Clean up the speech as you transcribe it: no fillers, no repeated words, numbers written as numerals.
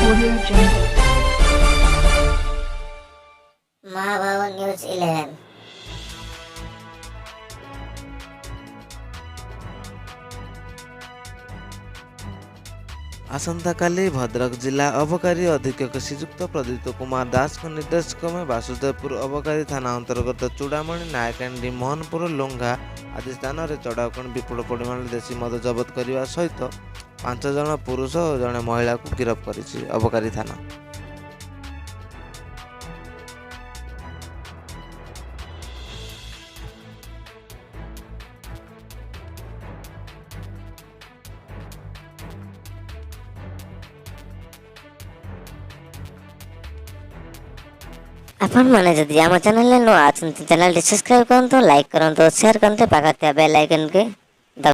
Audio Jungle. Mahabharat news 11। आसंताकाली भद्रक जिला अबकारी अधीक्षक श्रीयुक्त प्रदीप्त कुमार दास निर्देशक में वासुदेवपुर अबकारी थाना अंतर्गत चूड़ामणि नायकांडी मोहनपुर लोंघा आदि स्थान में चढ़ाऊ विपुल परिमाण देशी मद जबत करने सहित 5 जन पुरुष और जड़े महिला को गिरफ्त कर अबकारी थाना। आपण मैंने जदि आम चैनल नुआ चैनल सब्सक्राइब करते लाइक करते शेयर करते पाखा बेल आइकन के